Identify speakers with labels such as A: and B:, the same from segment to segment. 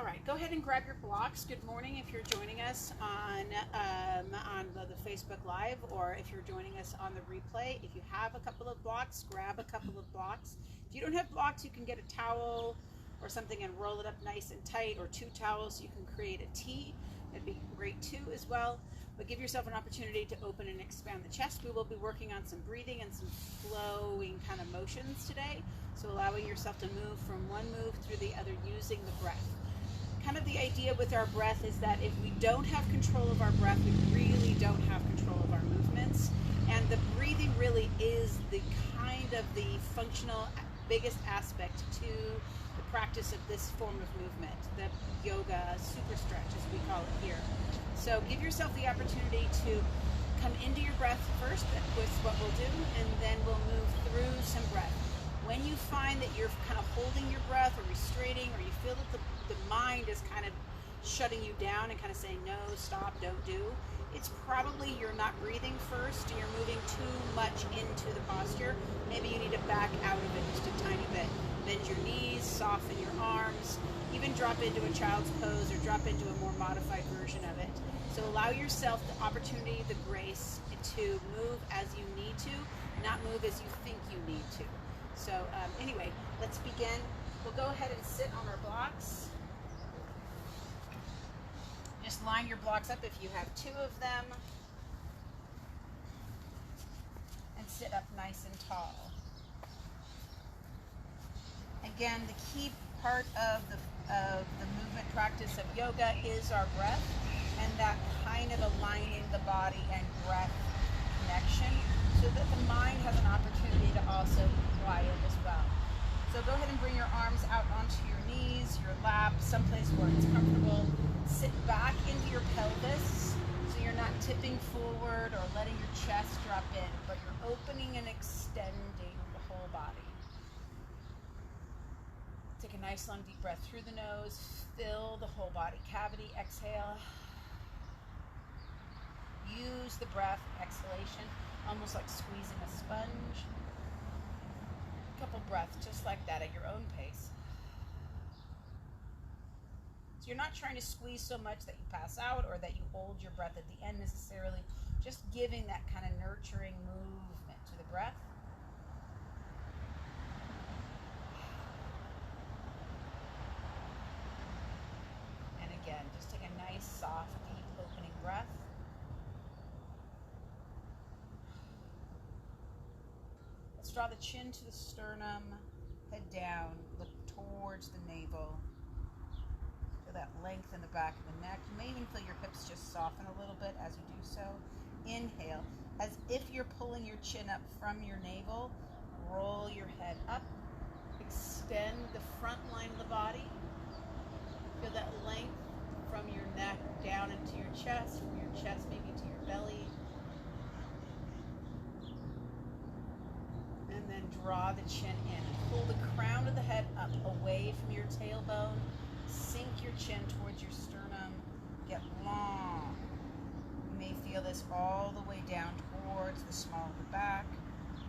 A: All right, go ahead and grab your blocks. Good morning if you're joining us on the Facebook Live, or if you're joining us on the replay. If you have a couple of blocks, grab a couple of blocks. If you don't have blocks, you can get a towel or something and roll it up nice and tight, or 2 towels. You can create a T. That'd be great too as well. But give yourself an opportunity to open and expand the chest. We will be working on some breathing and some flowing kind of motions today. So allowing yourself to move from one move through the other using the breath. Kind of the idea with our breath is that if we don't have control of our breath, we really don't have control of our movements. And the breathing really is the kind of the functional biggest aspect to the practice of this form of movement, the yoga super stretch as we call it here. So give yourself the opportunity to come into your breath first, with what we'll do, and then we'll move through some breath. When you find that you're kind of holding your breath or restraining, or you feel that the mind is kind of shutting you down and kind of saying no, stop, don't do, it's probably you're not breathing first, you're moving too much into the posture. Maybe you need to back out of it just a tiny bit. Bend your knees, soften your arms, even drop into a child's pose or drop into a more modified version of it. So allow yourself the opportunity, the grace to move as you need to, not move as you think you need to. So anyway, let's begin. We'll go ahead and sit on our blocks. Just line your blocks up if you have 2 of them. And sit up nice and tall. Again, the key part of the movement practice of yoga is our breath, and that kind of aligning the body and breath connection so that the mind has an opportunity to also be quiet as well. So go ahead and bring your arms out onto your knees, your lap, someplace where it's comfortable. Sit back into your pelvis so you're not tipping forward or letting your chest drop in, but you're opening and extending the whole body. Take a nice long deep breath through the nose, fill the whole body cavity, exhale. Use the breath, exhalation, almost like squeezing a sponge. A couple breaths just like that at your own pace. So you're not trying to squeeze so much that you pass out or that you hold your breath at the end necessarily, just giving that kind of nurturing movement to the breath. And again, just take a nice, soft, deep opening breath. Let's draw the chin to the sternum, head down, look towards the navel. Feel that length in the back of the neck. You may even feel your hips just soften a little bit as you do so. Inhale, as if you're pulling your chin up from your navel. Roll your head up. Extend the front line of the body. Feel that length from your neck down into your chest, from your chest maybe to your belly. And then draw the chin in. Pull the crown of the head up away from your tailbone. Sink your chin towards your sternum. Get long. You may feel this all the way down towards the small of the back.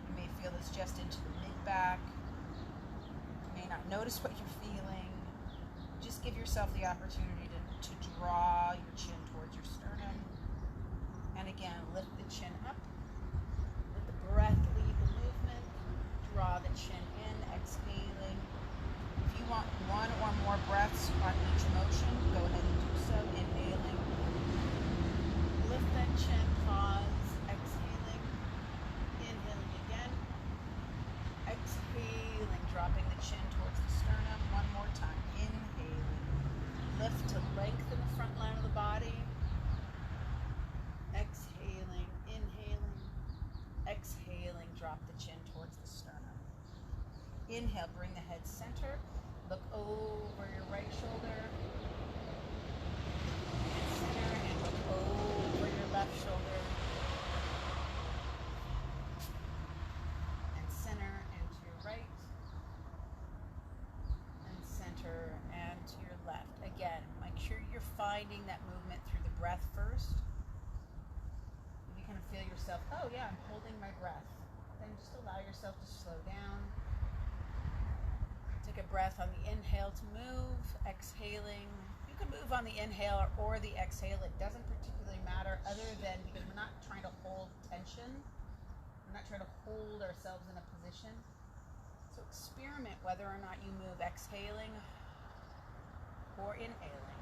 A: You may feel this just into the mid-back. You may not notice what you're feeling. Just give yourself the opportunity to draw your chin towards your sternum. And again, lift the chin up. Let the breath lead the movement. Draw the chin in, exhaling. If you want 1 or more breaths on each motion, go ahead and do so. Inhaling. Lift that chin, pause, exhaling. Inhaling again. Exhaling, dropping the chin towards the sternum. 1 more time. Inhaling. Lift to lengthen the front line of the body. Exhaling, inhaling. Exhaling, drop the chin towards the sternum. Inhale, bring the head center. Look over your right shoulder. And center, and look over your left shoulder. And center, and to your right. And center, and to your left. Again, make sure you're finding that movement through the breath first. If you kind of feel yourself, oh yeah, I'm holding my breath. Then just allow yourself to slow down. Take a breath on the inhale to move, exhaling. You can move on the inhale or the exhale. It doesn't particularly matter other than because we're not trying to hold tension. We're not trying to hold ourselves in a position. So experiment whether or not you move exhaling or inhaling.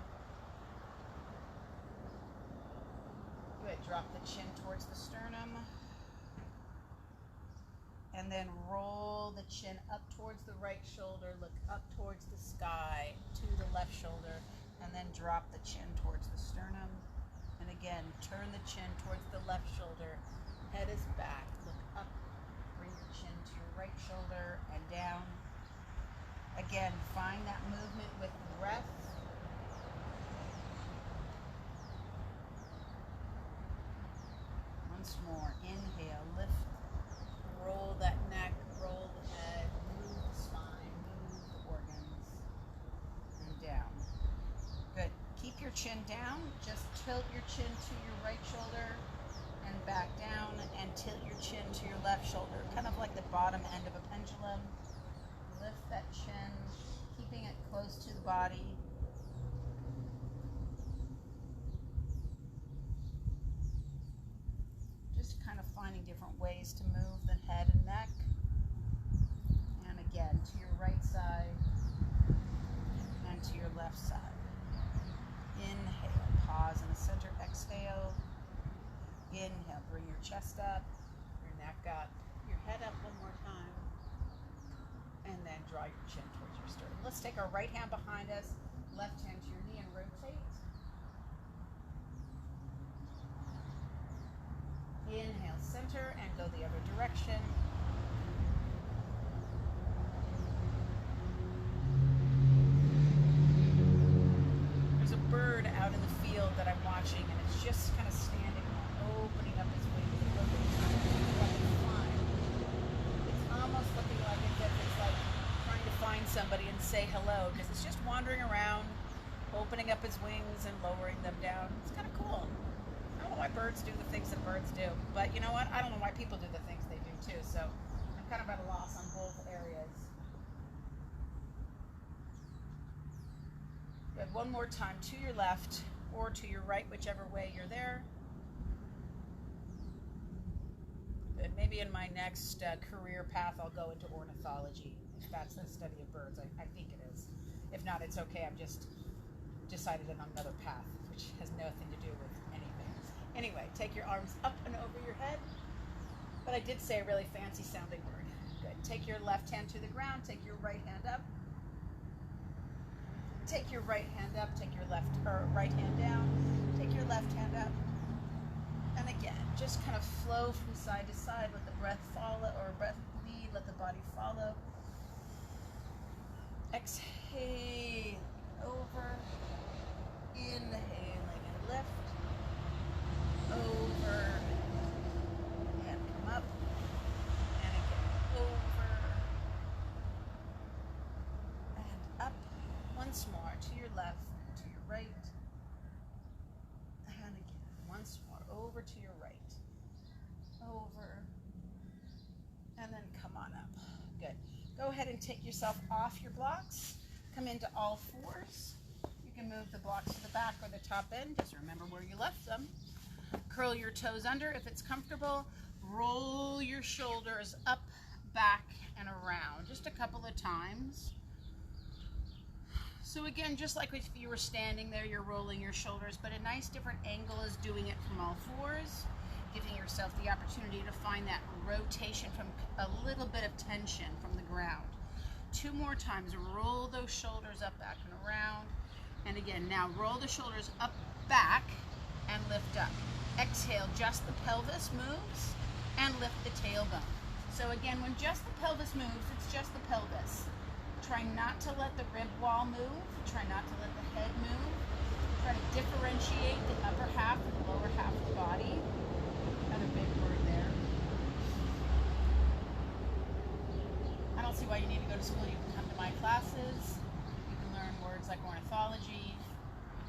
A: Good. Drop the chin towards the sternum. And then roll the chin up towards the right shoulder, look up towards the sky, to the left shoulder, and then drop the chin towards the sternum. And again, turn the chin towards the left shoulder, head is back, look up, bring your chin to your right shoulder and down. Again, find that movement with the breath. Once more, inhale, lift. Roll that neck, roll the head, move the spine, move the organs, and down. Good. Keep your chin down. Just tilt your chin to your right shoulder and back down, and tilt your chin to your left shoulder, kind of like the bottom end of a pendulum. Lift that chin, keeping it close to the body. Kind of finding different ways to move the head and neck. And again, to your right side and to your left side. Inhale, pause in the center, exhale. Inhale, bring your chest up, your neck up, your head up one more time. And then draw your chin towards your sternum. Let's take our right hand behind us, left hand to your knee and rotate. Inhale, center, and go the other direction. There's a bird out in the field that I'm watching, and it's just kind of standing, opening up its wings and looking like it's flying. It's almost looking like it's like trying to find somebody and say hello, because it's just wandering around, opening up its wings and lowering them down. It's kind of cool. I don't know why birds do the things that birds do, but you know what? I don't know why people do the things they do too, so I'm kind of at a loss on both areas. Good. One more time, to your left or to your right, whichever way you're there. Good. Maybe in my next career path, I'll go into ornithology, if that's the study of birds. I think it is. If not, it's okay. I've just decided on another path, which has nothing to do with anything. Anyway, take your arms up and over your head. But I did say a really fancy sounding word. Good. Take your left hand to the ground. Take your right hand up. Take your right hand up. Take your right hand down. Take your left hand up. And again, just kind of flow from side to side. Let the breath follow, or breath lead. Let the body follow. Exhale over. Inhaling and lift. Over and come up, and again over and up. Once more, to your left, to your right, and again once more, over to your right, over, and then come on up. Good. Go ahead and take yourself off your blocks, come into all fours. You can move the blocks to the back or the top end, just remember where you left them. Curl your toes under if it's comfortable. Roll your shoulders up, back, and around. Just a couple of times. So again, just like if you were standing there, you're rolling your shoulders, but a nice different angle is doing it from all fours, giving yourself the opportunity to find that rotation from a little bit of tension from the ground. 2 more times. Roll those shoulders up, back, and around. And again, now roll the shoulders up, back, and lift up. Exhale, just the pelvis moves, and lift the tailbone. So again, when just the pelvis moves, it's just the pelvis. Try not to let the rib wall move. Try not to let the head move. Try to differentiate the upper half and the lower half of the body. Another big word there. I don't see why you need to go to school. You can come to my classes. You can learn words like ornithology.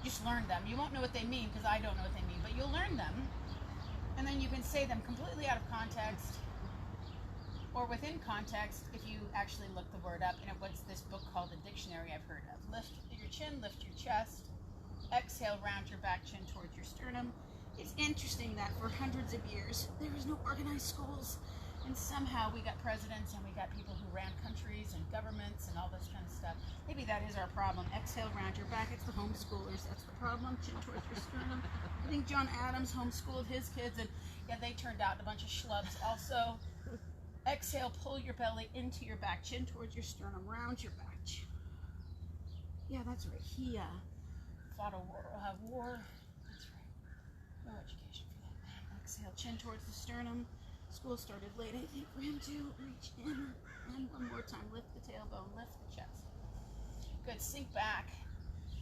A: Just learn them. You won't know what they mean because I don't know what they mean, but you'll learn them. And then you can say them completely out of context. Or within context, if you actually look the word up, what's this book called, the dictionary I've heard of. Lift your chin, lift your chest, exhale, round your back chin towards your sternum. It's interesting that for hundreds of years, there was no organized schools. And somehow we got presidents and we got people who ran countries and governments and all this kind of stuff. Maybe that is our problem. Exhale, round your back. It's the homeschoolers. That's the problem. Chin towards your sternum. I think John Adams homeschooled his kids, and yeah, they turned out a bunch of schlubs also. Exhale, pull your belly into your back, chin towards your sternum, round your back. Yeah, that's right. He fought a war. That's right. No education for that man. Exhale, chin towards the sternum. School started late, I think, for him to reach in. And one more time, lift the tailbone, lift the chest. Good, sink back.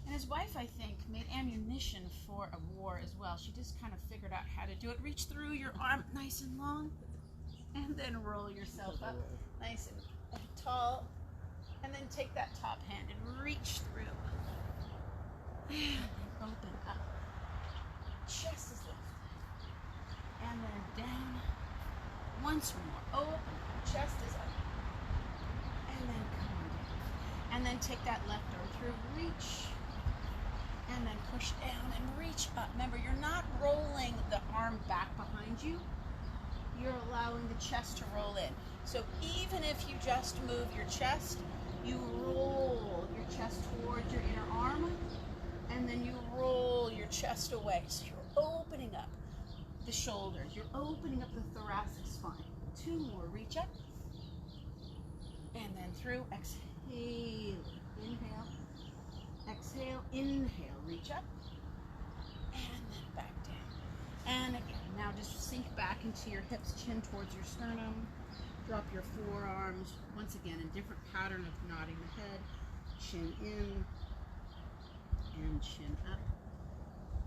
A: And his wife, I think, made ammunition for a war as well. She just kind of figured out how to do it. Reach through your arm nice and long. And then roll yourself up nice and tall. And then take that top hand and reach through. And then open up. Chest is lifted. And then down. Once more. Open. Chest is up. And then come on down. And then take that left arm through. Reach. And then push down and reach up. Remember, you're not rolling the arm back behind you. You're allowing the chest to roll in. So even if you just move your chest, you roll your chest towards your inner arm, and then you roll your chest away. So you're opening up the shoulders. You're opening up the thoracic spine. 2 more. Reach up. And then through. Exhale. Inhale. Exhale. Inhale. Reach up. And then back down. And again. Now just sink back into your hips, chin towards your sternum. Drop your forearms. Once again, a different pattern of nodding the head. Chin in and chin up.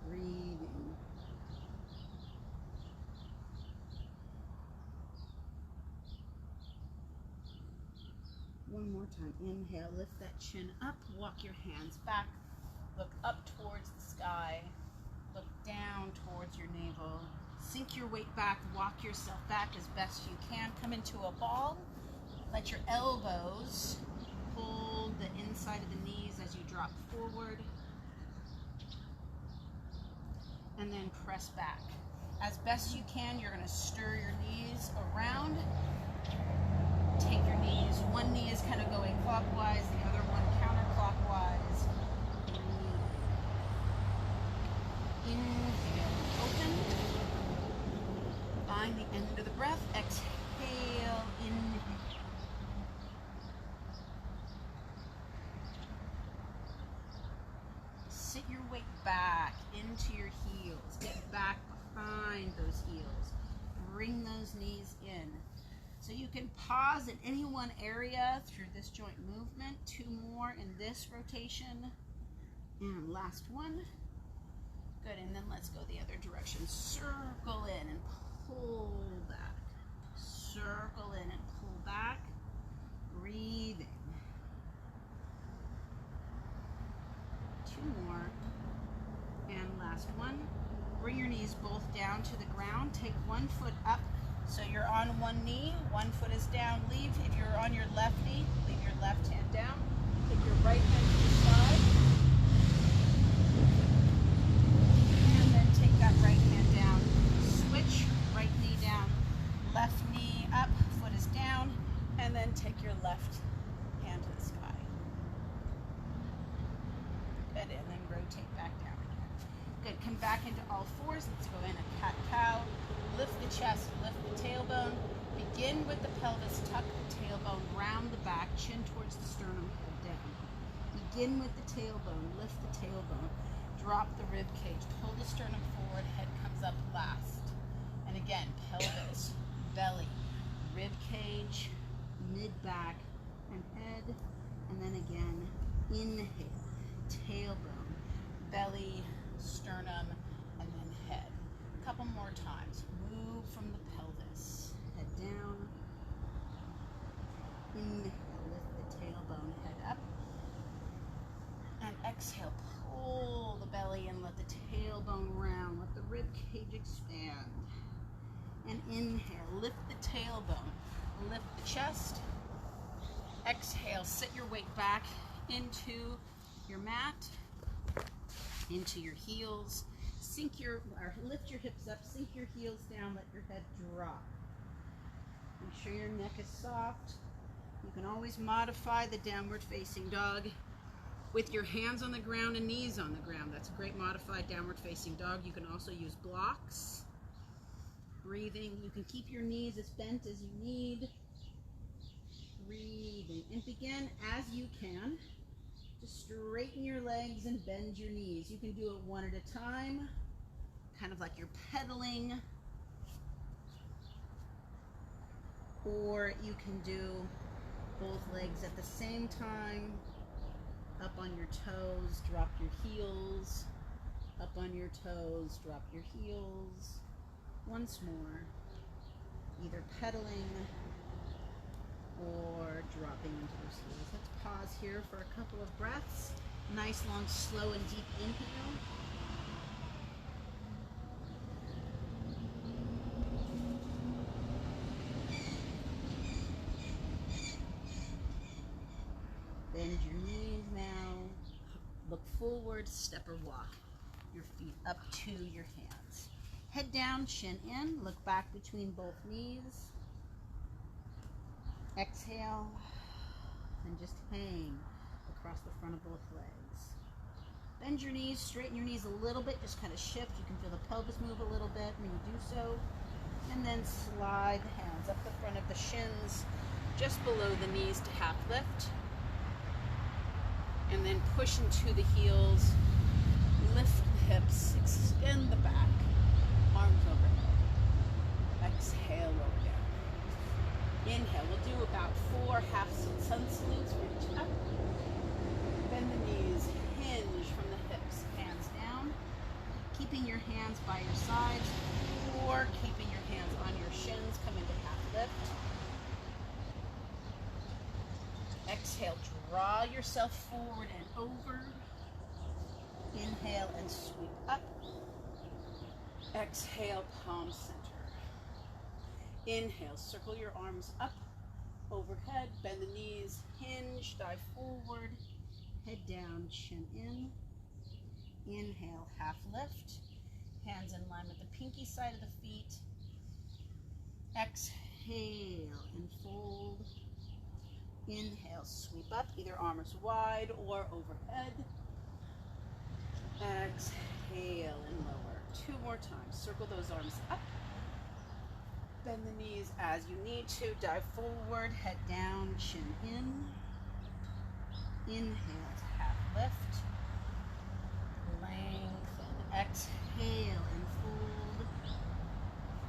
A: Breathing. One more time. Inhale, lift that chin up. Walk your hands back. Look up towards the sky. Look down towards your navel. Sink your weight back, walk yourself back as best you can. Come into a ball. Let your elbows hold the inside of the knees as you drop forward. And then press back. As best you can, you're going to stir your knees around. Take your knees. One knee is kind of going clockwise, the other one counterclockwise. Inhale, open. Find the end of the breath. Exhale, inhale. Sit your weight back into your heels. Get back behind those heels. Bring those knees in. So you can pause in any one area through this joint movement. 2 more in this rotation. And last one. Good, and then let's go the other direction. Circle in and pull back. Circle in and pull back. Breathing. 2 more. And last one. Bring your knees both down to the ground. Take one foot up. So you're on one knee. One foot is down. Leave. If you're on your left knee, leave your left hand down. Take your right hand to the side. And then take that right hand down. Switch. Right knee down. Left knee up. Foot is down. And then take your left hand to the sky. Good. And then rotate back down again. Good. Come back into all fours. Let's go in a cat-cow. Lift the chest, lift the tailbone. Begin with the pelvis, tuck the tailbone, round the back, chin towards the sternum, head down. Begin with the tailbone, lift the tailbone, drop the rib cage, pull the sternum forward, head comes up last. And again, pelvis, belly, rib cage, mid-back, and head. And then again, inhale, tailbone, belly, sternum, and then head. A couple more times. Move from the pelvis. Head down. Inhale, lift the tailbone, head up. And exhale, pull the belly and let the tailbone round. Let the rib cage expand. And inhale, lift the tailbone. lift the chest. Exhale, sit your weight back into your mat, into your heels. Lift your hips up, sink your heels down, let your head drop. Make sure your neck is soft. You can always modify the downward facing dog with your hands on the ground and knees on the ground. That's a great modified downward facing dog. You can also use blocks. Breathing. You can keep your knees as bent as you need. Breathing. And begin as you can to straighten your legs and bend your knees. You can do it one at a time, kind of like you're pedaling. Or you can do both legs at the same time. Up on your toes, drop your heels. Up on your toes, drop your heels. Once more, either pedaling or dropping into those heels. Let's pause here for a couple of breaths. Nice, long, slow, and deep inhale. Bend your knees now. Look forward, step or walk. Your feet up to your hands. Head down, chin in. Look back between both knees. Exhale. And just hang across the front of both legs. Bend your knees, straighten your knees a little bit. Just kind of shift. You can feel the pelvis move a little bit when you do so. And then slide the hands up the front of the shins, just below the knees to half lift. And then push into the heels, lift the hips, extend the back, arms overhead. Exhale, lower down. Inhale, we'll do about 4 half sun salutes. Reach up, bend the knees, hinge from the hips, hands down, keeping your hands by your sides or keeping your hands on your shins. Come into half lift. Exhale, draw yourself forward and over. Inhale and sweep up. Exhale, palm center. Inhale, circle your arms up, overhead, bend the knees, hinge, dive forward, head down, chin in. Inhale, half lift, hands in line with the pinky side of the feet. Exhale and fold. Inhale, sweep up, either arms wide or overhead. Exhale and lower. 2 more times. Circle those arms up. Bend the knees as you need to. Dive forward, head down, chin in. Inhale to half lift. Lengthen. Exhale and fold.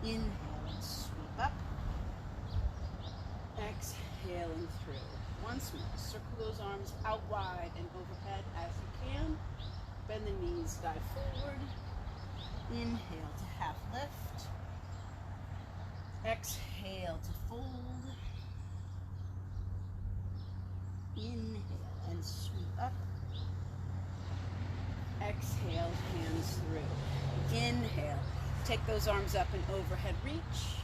A: Inhale and sweep up. Exhale and through. Once more, circle those arms out wide and overhead as you can. Bend the knees, dive forward. Inhale to half lift. Exhale to fold. Inhale and sweep up. Exhale, hands through. Inhale, take those arms up and overhead reach.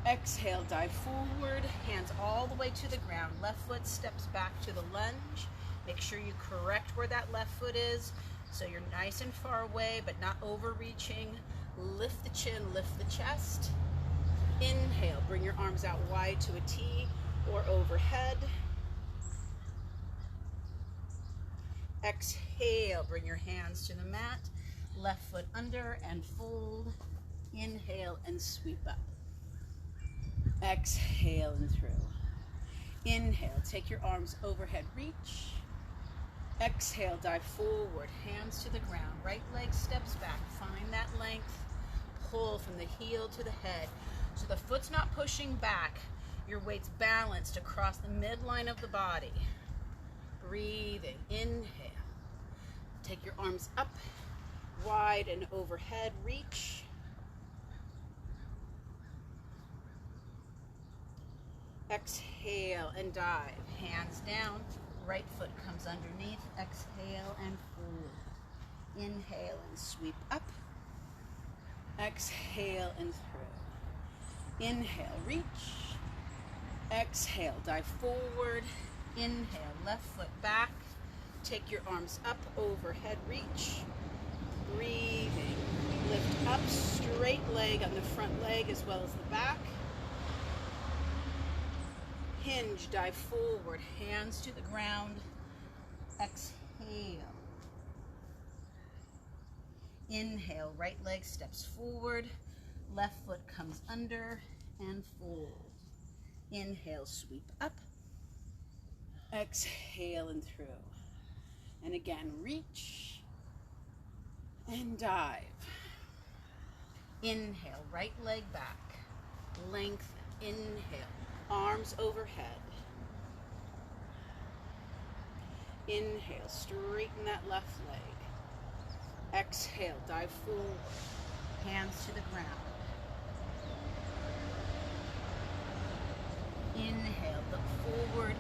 A: Exhale, dive forward, hands all the way to the ground. Left foot steps back to the lunge. Make sure you correct where that left foot is so you're nice and far away but not overreaching. Lift the chin, lift the chest. Inhale, bring your arms out wide to a T or overhead. Exhale, bring your hands to the mat. Left foot under and fold. Inhale and sweep up. Exhale and through. Inhale, take your arms overhead, reach. Exhale, dive forward, hands to the ground. Right leg steps back, find that length. Pull from the heel to the head. So the foot's not pushing back. Your weight's balanced across the midline of the body. Breathing, inhale. Take your arms up, wide and overhead, reach. Exhale and dive, hands down, right foot comes underneath, exhale and fold. Inhale and sweep up, exhale and through. Inhale, reach, Exhale, dive forward. Inhale, left foot back. Take your arms up, overhead reach. Breathing. Lift up, straight leg on the front leg as well as the back. Hinge, dive forward, hands to the ground. Exhale. Inhale, right leg steps forward. Left foot comes under and fold. Inhale, sweep up. Exhale and through. And again, reach and dive. Inhale, right leg back. Lengthen. Inhale, arms overhead. Inhale, straighten that left leg. Exhale, dive forward. Hands to the ground. Inhale, look forward.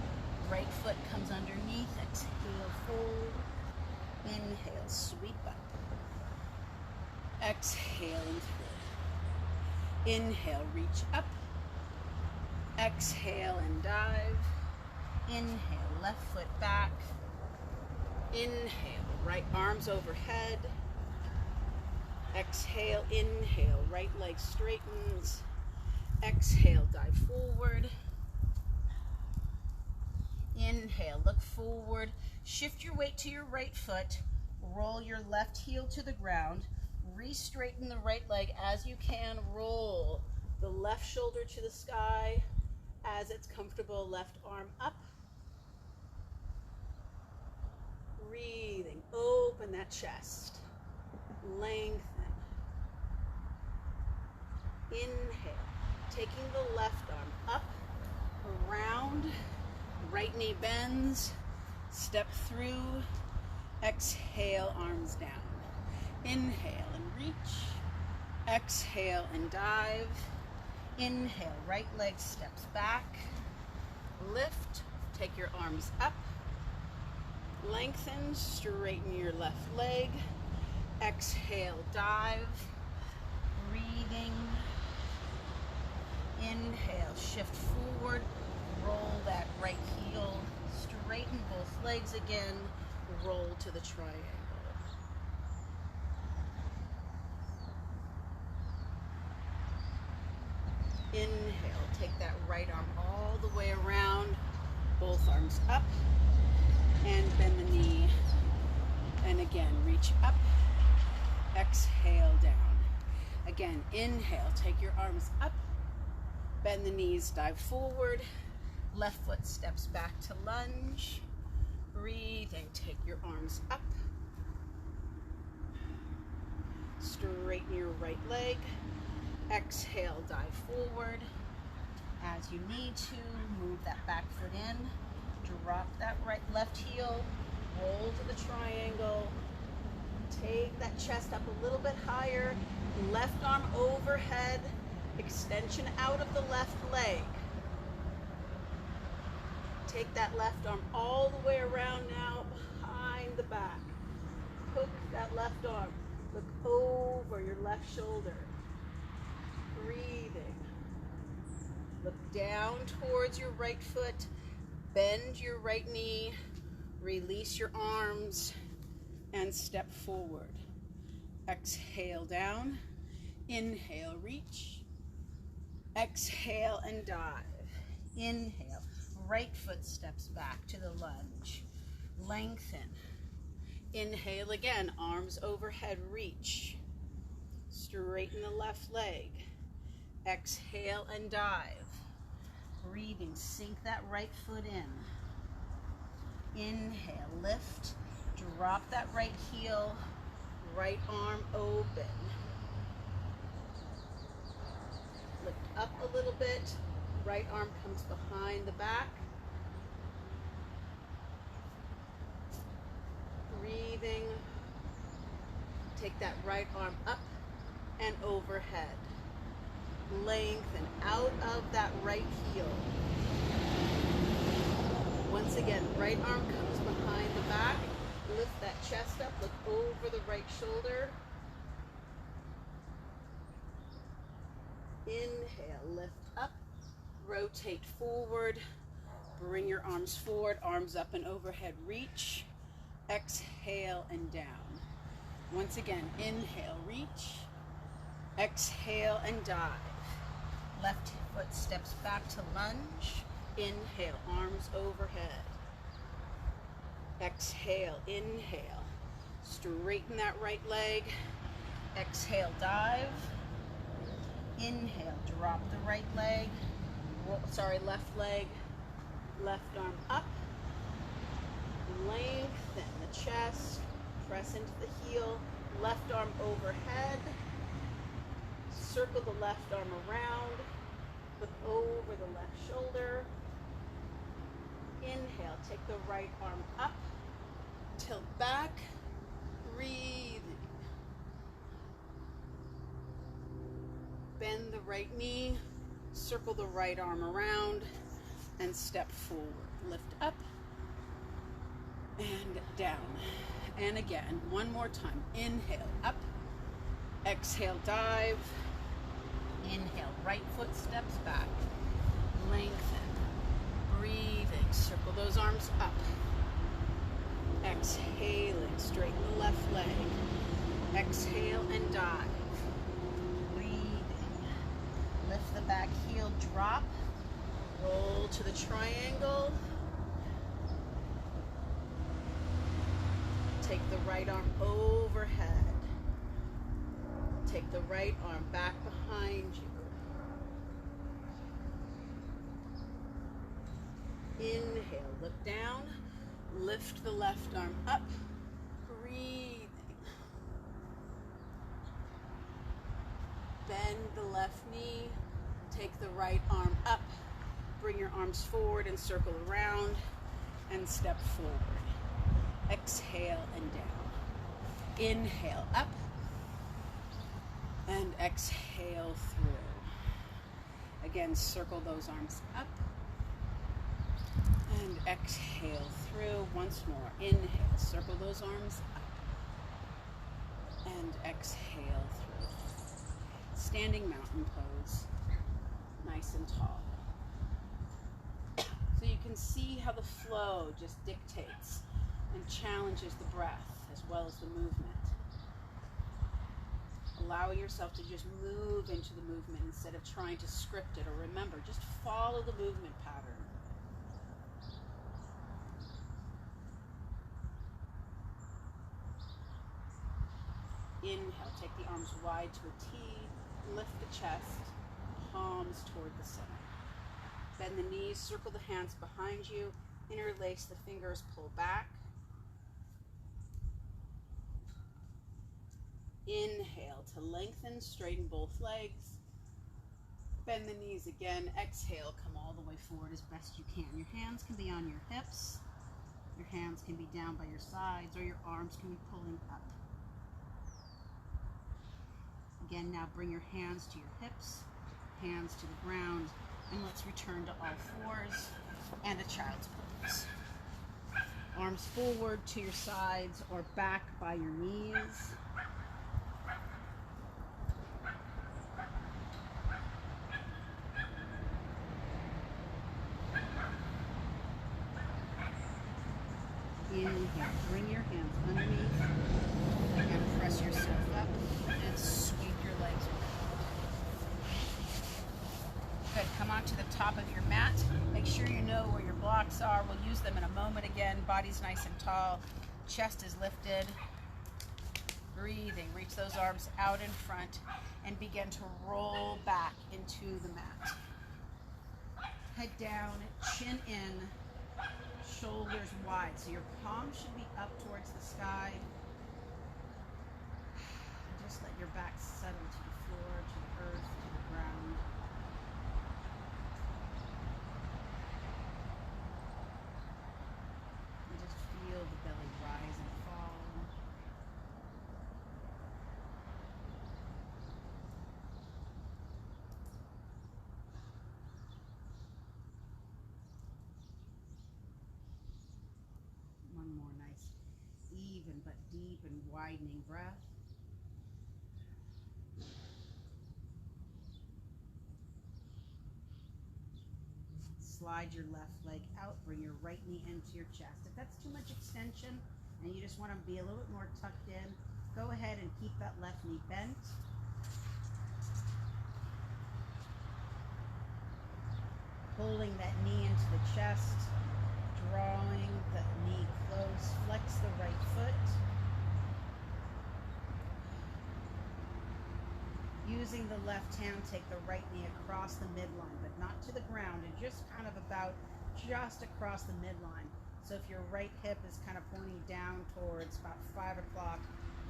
A: Right foot comes underneath. Exhale, fold. Inhale, sweep up. Exhale and through. Inhale, reach up. Exhale and dive. Inhale, left foot back. Inhale, right arms overhead. Exhale, inhale, right leg straightens. Exhale, dive forward. Inhale, look forward. Shift your weight to your right foot. Roll your left heel to the ground. Re-straighten the right leg as you can. Roll the left shoulder to the sky as it's comfortable. Left arm up. Breathing. Open that chest. Lengthen. Inhale. Taking the left arm up, around. Right knee bends. Step through. Exhale, arms down. Inhale and reach. Exhale and dive. Inhale, right leg steps back. Lift. Take your arms up. Lengthen. Straighten your left leg. Exhale, dive. Breathing. Inhale, shift forward. Roll that right heel. Straighten both legs again. Roll to the triangle. Inhale, take that right arm all the way around. Both arms up. And bend the knee. And again, reach up. Exhale down. Again, inhale, take your arms up. Bend the knees, dive forward. Left foot steps back to lunge. Breathing, take your arms up. Straighten your right leg. Exhale, dive forward. As you need to, move that back foot in. Drop that left heel. Roll to the triangle. Take that chest up a little bit higher. Left arm overhead. Extension out of the left leg. Take that left arm all the way around now, behind the back. Hook that left arm. Look over your left shoulder. Breathing. Look down towards your right foot. Bend your right knee. Release your arms and step forward. Exhale down. Inhale, reach. Exhale and dive. Inhale. Right foot steps back to the lunge. Lengthen. Inhale again, arms overhead, reach. Straighten the left leg. Exhale and dive. Breathing, sink that right foot in. Inhale, lift. Drop that right heel. Right arm open. Lift up a little bit. Right arm comes behind the back. Breathing. Take that right arm up and overhead. Lengthen out of that right heel. Once again, right arm comes behind the back. Lift that chest up, look over the right shoulder. Inhale, lift up. Rotate forward. Bring your arms forward, arms up and overhead reach. Exhale and down. Once again, inhale, reach. Exhale and dive. Left foot steps back to lunge. Inhale, arms overhead. Exhale, inhale. Straighten that right leg. Exhale, dive. Inhale, drop the right leg. Left leg. Left arm up. Lengthen the chest. Press into the heel. Left arm overhead. Circle the left arm around. Look over the left shoulder. Inhale, take the right arm up. Tilt back. Breathe. Bend the right knee. Circle the right arm around. And step forward. Lift up. And down. And again, one more time. Inhale, up. Exhale, dive. Inhale, right foot steps back. Lengthen. Breathing. Circle those arms up. Exhaling. Straighten the left leg. Exhale and dive. Breathing. Lift the back heel, drop. Roll to the triangle. Take the right arm overhead. Take the right arm back behind you. Inhale, look down. Lift the left arm up. Breathing. Bend the left knee. Take the right arm up. Bring your arms forward and circle around and step forward. Exhale and down. Inhale up and exhale through. Again, circle those arms up and exhale through. Once more. Inhale, circle those arms up and exhale through. Standing mountain pose, nice and tall. So you can see how the flow just dictates and challenges the breath as well as the movement. Allow yourself to just move into the movement instead of trying to script it or remember. Just follow the movement pattern. Inhale, take the arms wide to a T, lift the chest, palms toward the center. Bend the knees, circle the hands behind you, interlace the fingers, pull back. Inhale to lengthen, straighten both legs. Bend the knees again. Exhale, come all the way forward as best you can. Your hands can be on your hips. Your hands can be down by your sides, or your arms can be pulling up. Again, now bring your hands to your hips, hands to the ground, and let's return to all fours and a child's pose. Arms forward to your sides or back by your knees. Inhale, bring your hands underneath and press yourself up and sweep your legs around. Good, come onto the top of your mat. Make sure you know where your blocks are. We'll use them in a moment again. Body's nice and tall, chest is lifted. Breathing, reach those arms out in front and begin to roll back into the mat. Head down, chin in. Shoulders wide, so your palms should be up towards the sky. Just let your back settle to the floor, to the earth, to the ground. And just feel the belly rise and fall. One more nice, even but deep and widening breath. slide your left leg out, bring your right knee into your chest. If that's too much extension and you just want to be a little bit more tucked in, go ahead and keep that left knee bent. Pulling that knee into the chest, drawing the knee close, flex the right foot. Using the left hand, take the right knee across the midline, but not to the ground, and just kind of about just across the midline. So if your right hip is kind of pointing down towards about 5 o'clock,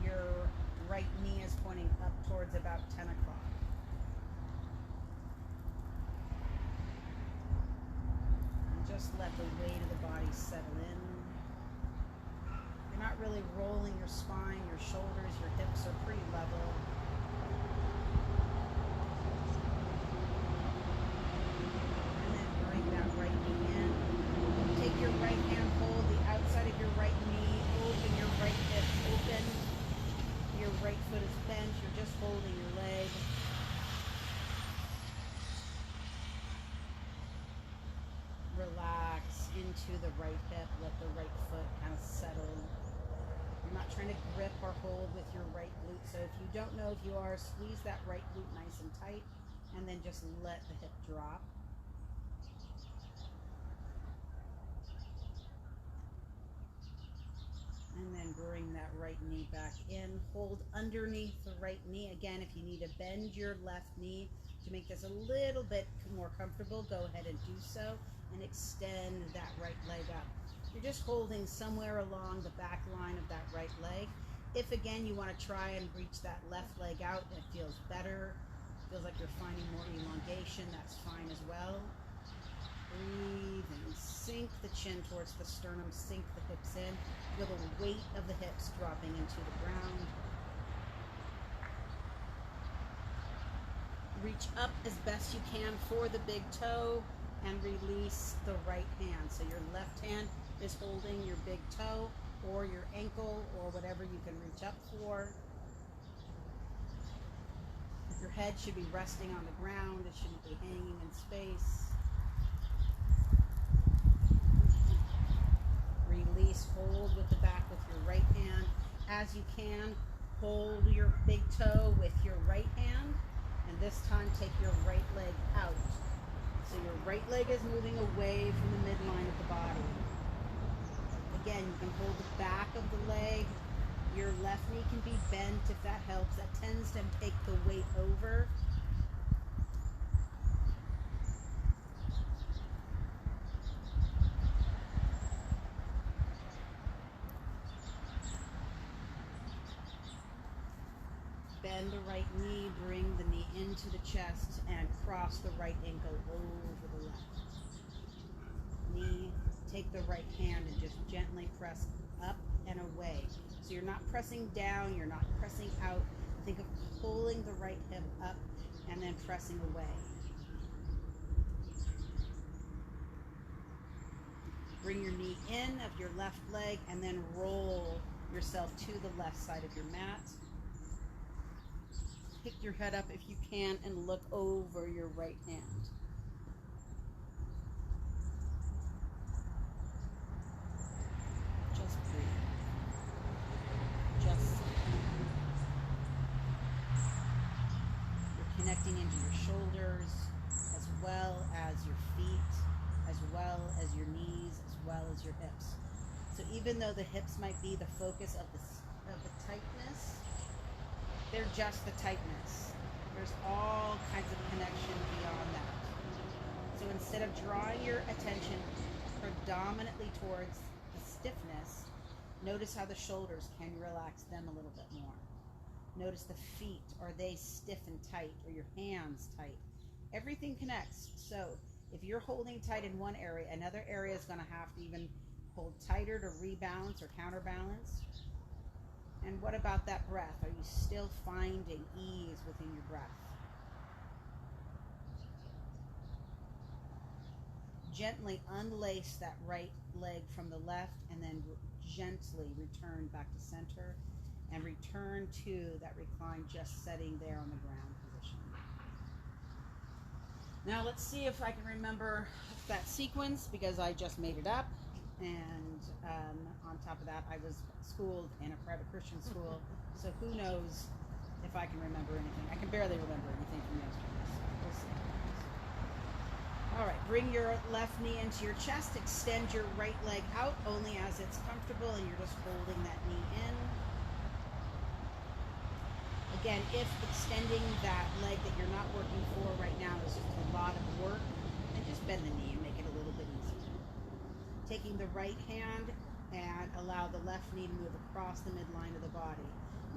A: your right knee is pointing up towards about 10 o'clock. Just let the weight of the body settle in. You're not really rolling your spine, your shoulders, your hips are pretty level. And then bring that right knee in. Take your right hand, hold the outside of your right knee, open your right hip, open. Your right foot is bent, you're just holding your leg. Relax into the right hip, let the right foot kind of settle. You're not trying to grip or hold with your right glute, so if you don't know if you are, squeeze that right glute nice and tight, and then just let the hip drop. And then bring that right knee back in, hold underneath the right knee. Again, if you need to bend your left knee to make this a little bit more comfortable, go ahead and do so. And extend that right leg up. You're just holding somewhere along the back line of that right leg. If again you want to try and reach that left leg out, it feels better, feels like you're finding more elongation, that's fine as well. Breathe and sink the chin towards the sternum, sink the hips in. Feel the weight of the hips dropping into the ground. Reach up as best you can for the big toe and release the right hand. So your left hand is holding your big toe or your ankle or whatever you can reach up for. Your head should be resting on the ground. It shouldn't be hanging in space. Release, hold with the back with your right hand. As you can, hold your big toe with your right hand. And this time take your right leg out. So your right leg is moving away from the midline of the body. Again, you can hold the back of the leg. Your left knee can be bent if that helps. That tends to take the weight over. Bend the right knee, bring the knee into the chest, and cross the right ankle over the left. Knee, take the right hand and just gently press up and away. So you're not pressing down, you're not pressing out. Think of pulling the right hip up and then pressing away. Bring your knee in of your left leg and then roll yourself to the left side of your mat. Pick your head up if you can and look over your right hand. Just breathe. Just you're connecting into your shoulders as well as your feet, as well as your knees, as well as your hips. So even though the hips might be the focus of the tightness, they're just the tightness. There's all kinds of connection beyond that. So instead of drawing your attention predominantly towards the stiffness, notice how the shoulders, can you relax them a little bit more? Notice the feet, are they stiff and tight, or your hands tight? Everything connects. So if you're holding tight in one area, another area is going to have to even hold tighter to rebalance or counterbalance. And what about that breath? Are you still finding ease within your breath? Gently unlace that right leg from the left and then gently return back to center and return to that recline, just setting there on the ground position. Now let's see if I can remember that sequence, because I just made it up. And on top of that, I was schooled in a private Christian school, so who knows if I can remember anything. I can barely remember anything from yesterday, so we'll see. All right, bring your left knee into your chest, extend your right leg out only as it's comfortable, and you're just holding that knee in. Again, if extending that leg that you're not working for right now is just a lot of work, then just bend the knee and make it a little bit easier. Taking the right hand and allow the left knee to move across the midline of the body.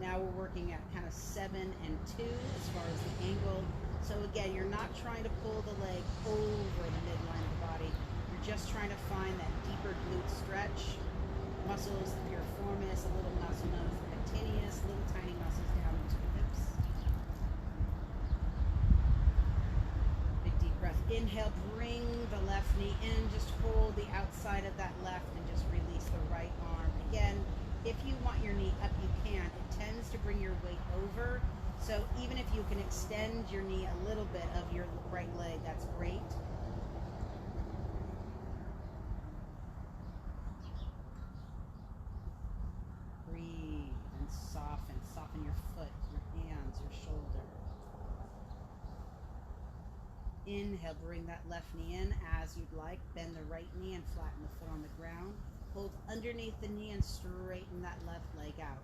A: Now we're working at kind of 7 and 2 as far as the angle. So again, you're not trying to pull the leg over the midline of the body. You're just trying to find that deeper glute stretch. Muscles, the piriformis, a little muscle known as the pectineus, little tiny muscles down into the hips. Big deep breath. Inhale, bring the left knee in. Just hold the outside of that left and just release the right arm. Again, if you want your knee up, you can. It tends to bring your weight over. So even if you can extend your knee a little bit of your right leg, that's great. Breathe and soften. Soften your foot, your hands, your shoulder. Inhale, bring that left knee in as you'd like. Bend the right knee and flatten the foot on the ground. Hold underneath the knee and straighten that left leg out.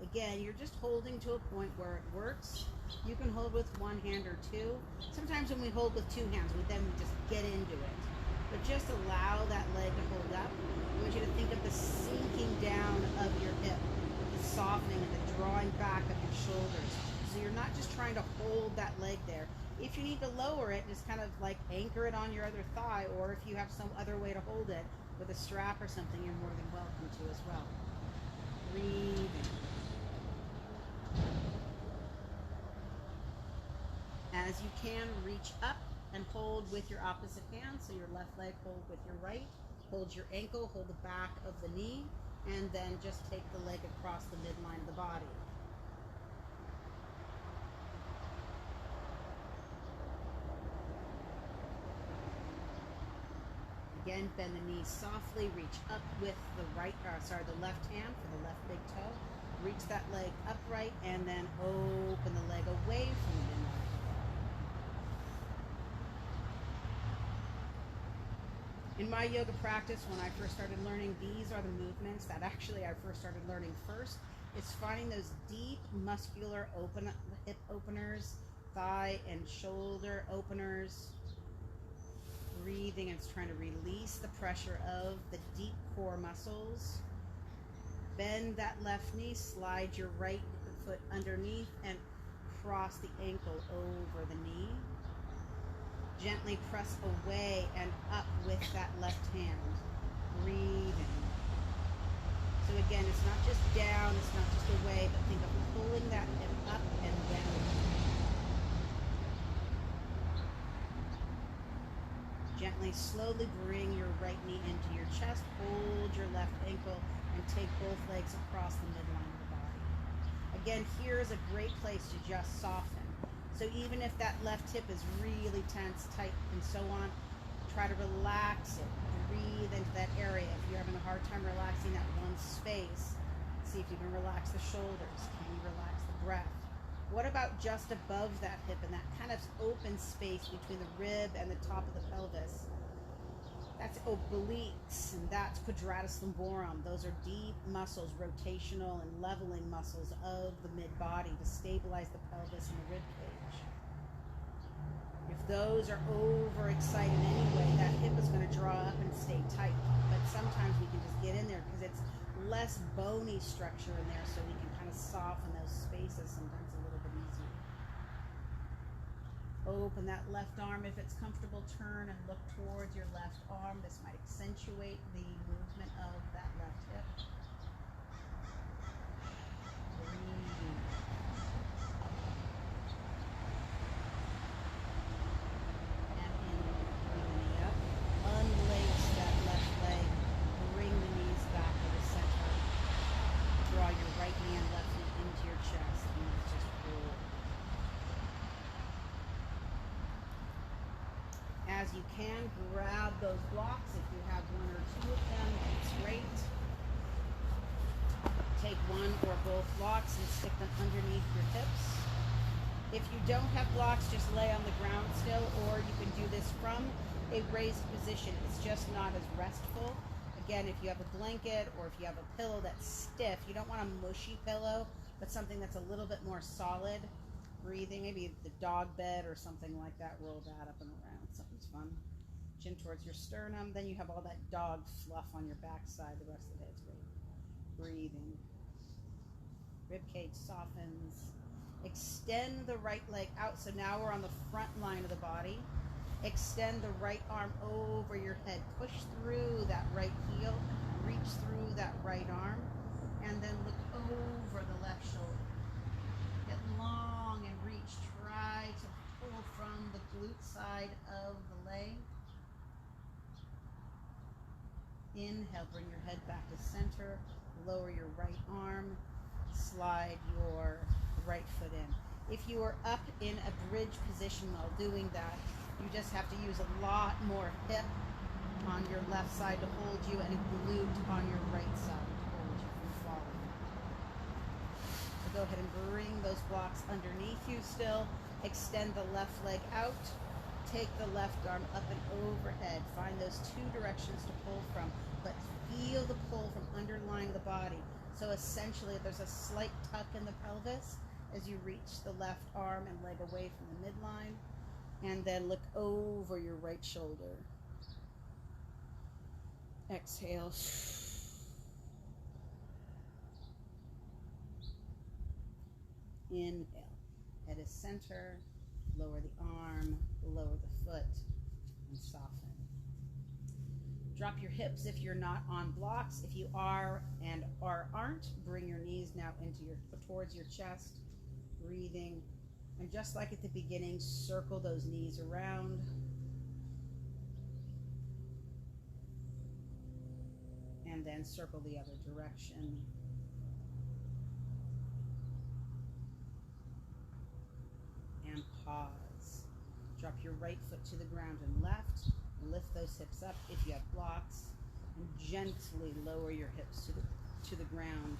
A: Again, you're just holding to a point where it works. You can hold with one hand or two. Sometimes when we hold with two hands, we just get into it. But just allow that leg to hold up. I want you to think of the sinking down of your hip, the softening and the drawing back of your shoulders. So you're not just trying to hold that leg there. If you need to lower it, just kind of like anchor it on your other thigh, or if you have some other way to hold it with a strap or something, you're more than welcome to as well. Breathing. As you can, reach up and hold with your opposite hand. So your left leg, hold with your right. Hold your ankle, hold the back of the knee, and then just take the leg across the midline of the body. Again, bend the knees softly, reach up with the left hand for the left big toe. Reach that leg upright and then open the leg away from the midline of the body. In my yoga practice, when I first started learning, these are the movements that actually I first started learning first. It's finding those deep muscular hip openers, thigh and shoulder openers. Breathing and trying to release the pressure of the deep core muscles. Bend that left knee, slide your right foot underneath and cross the ankle over the knee. Gently press away and up with that left hand. Breathing. So again, it's not just down, it's not just away, but think of pulling that hip up and down. Gently, slowly bring your right knee into your chest, hold your left ankle, and take both legs across the midline of the body. Again, here is a great place to just soften. So even if that left hip is really tense, tight, and so on, try to relax it. Breathe into that area. If you're having a hard time relaxing that one space, see if you can relax the shoulders. Can you relax the breath? What about just above that hip and that kind of open space between the rib and the top of the pelvis? That's obliques, and that's quadratus lumborum. Those are deep muscles, rotational and leveling muscles of the mid-body to stabilize the pelvis and the rib cage. If those are overexcited anyway, that hip is going to draw up and stay tight. But sometimes we can just get in there because it's less bony structure in there, so we can kind of soften those spaces sometimes a little bit easier. Open that left arm if it's comfortable. Turn and look towards your left arm. This might accentuate the movement of that left hip. Breathing. And in, bring the knee up. Unlace that left leg. Bring the knees back to the center. Draw your right knee and left knee into your chest and just pull. as you can, grab those blocks. If you have one or two of them, that's great. Take one or both blocks and stick them underneath your hips. If you don't have blocks, just lay on the ground still, or you can do this from a raised position. It's just not as restful. Again, if you have a blanket or if you have a pillow that's stiff, you don't want a mushy pillow, but something that's a little bit more solid. Breathing, maybe the dog bed or something like that. Roll that up and around. Something's fun. Chin towards your sternum. Then you have all that dog fluff on your backside. The rest of the day, it's great. Breathing. Rib cage softens. Extend the right leg out. So now we're on the front line of the body. Extend the right arm over your head. Push through that right heel. Reach through that right arm. And then look over the left shoulder. Get long and reach. Try to pull from the glute side of the leg. Inhale, bring your head back to center. Lower your right arm. Slide your right foot in. If you are up in a bridge position while doing that, you just have to use a lot more hip on your left side to hold you and a glute on your right side to hold you from falling. So go ahead and bring those blocks underneath you still. Extend the left leg out. Take the left arm up and overhead. Find those two directions to pull from, but feel the pull from underlying the body. So essentially there's a slight tuck in the pelvis as you reach the left arm and leg away from the midline. And then look over your right shoulder. Exhale. Inhale. Head is center. Lower the arm. Lower the foot. And soften. Drop your hips if you're not on blocks. If you are and aren't, bring your knees now towards your chest. Breathing. And just like at the beginning, circle those knees around. And then circle the other direction. And pause. Drop your right foot to the ground and left. Lift those hips up if you have blocks. And gently lower your hips to the ground.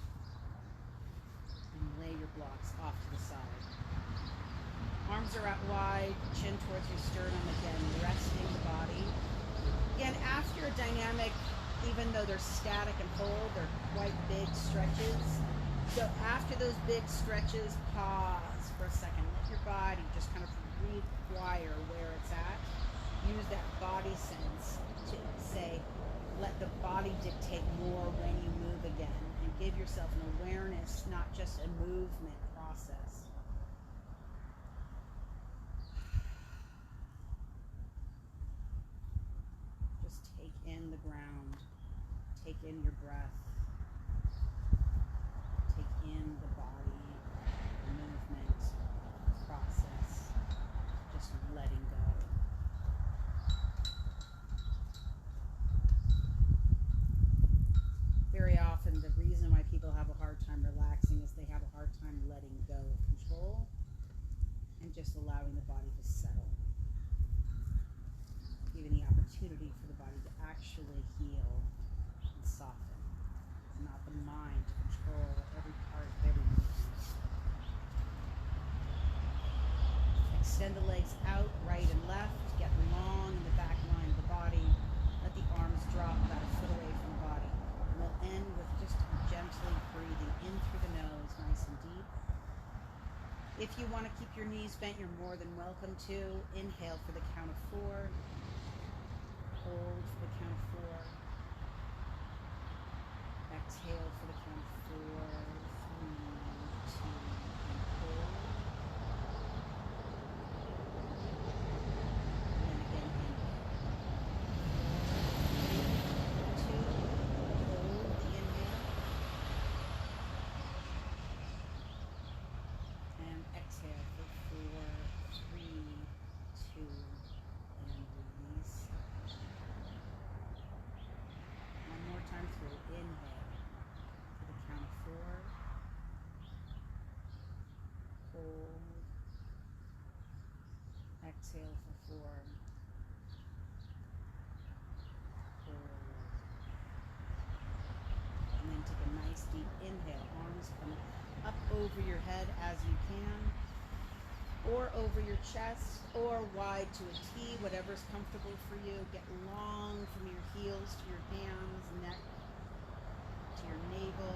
A: And lay your blocks off to the side. Arms are out wide, chin towards your sternum again, resting the body. Again, after a dynamic, even though they're static and whole, they're quite big stretches. So after those big stretches, pause for a second. Let your body just kind of require where it's at. Use that body sense to say, let the body dictate more when you move again. And give yourself an awareness, not just a movement process. In the ground, take in your breath, take in the body, the movement, process, just letting go. Very often the reason why people have a hard time relaxing is they have a hard time letting go of control and just allowing the body to settle. Giving the opportunity for the body to actually heal and soften. It's not the mind to control every part of every movement. Extend the legs out, right and left. Get long in the back line of the body. Let the arms drop about a foot away from the body. And we'll end with just gently breathing in through the nose, nice and deep. If you want to keep your knees bent, you're more than welcome to. Inhale for the count of 4. Hold for the count of 4. Exhale for the count of 4. 3, 2, and hold. And then again, inhale. 2, hold the inhale. And exhale for 4, 3, 2, and release. One more time through. Inhale for the count of 4. Hold. Exhale for 4. take a nice deep inhale. Arms come up over your head as you can, or over your chest, or wide to a T, whatever's comfortable for you. Get long from your heels to your hands, neck to your navel.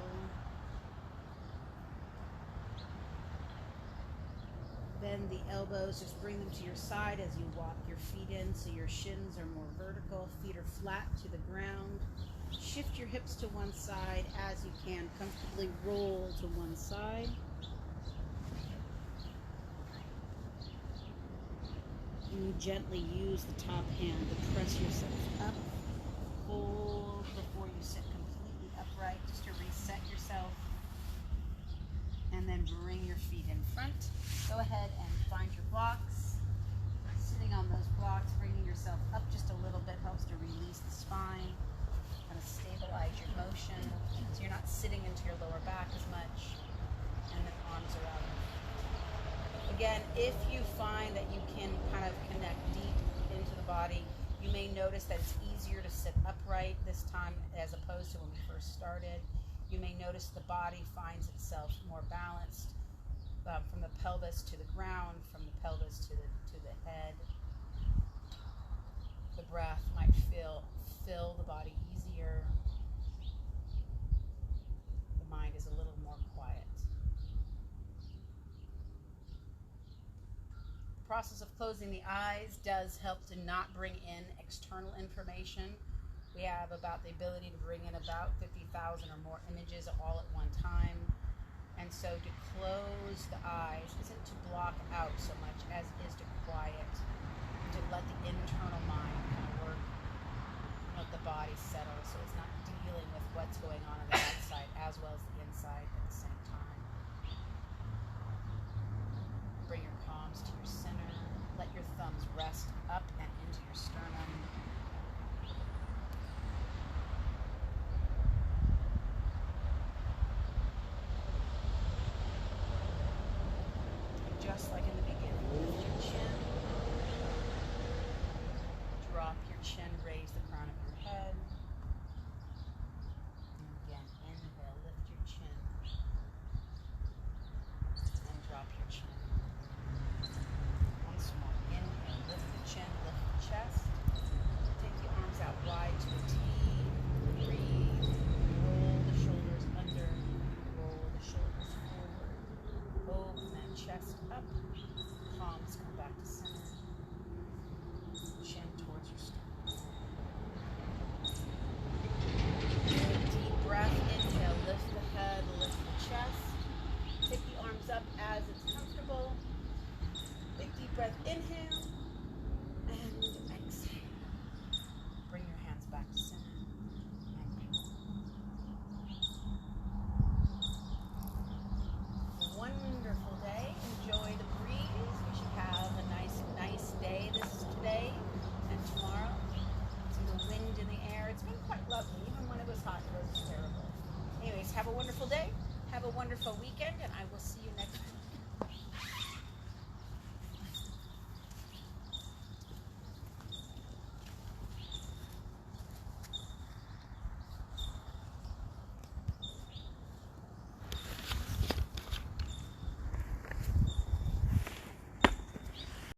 A: Bend the elbows, just bring them to your side as you walk your feet in so your shins are more vertical, feet are flat to the ground. Shift your hips to one side as you can. Comfortably roll to one side. And you gently use the top hand to press yourself up. Hold before you sit completely upright, just to reset yourself. And then bring your feet in front. Go ahead and find your blocks. Sitting on those blocks, bringing yourself up just a little bit helps to release the spine, kind of stabilize your motion, so you're not sitting into your lower back as much, and then arms are out. Again, if you find that you can kind of connect deep into the body, you may notice that it's easier to sit upright this time as opposed to when we first started. You may notice the body finds itself more balanced from the pelvis to the ground, from the pelvis to the head. The breath might fill the body easier. The mind is a little more quiet. The process of closing the eyes does help to not bring in external information. We have about the ability to bring in about 50,000 or more images all at one time. And so to close the eyes isn't to block out so much as it is to quiet, to let the internal mind kind of work, let the body settle, so it's not dealing with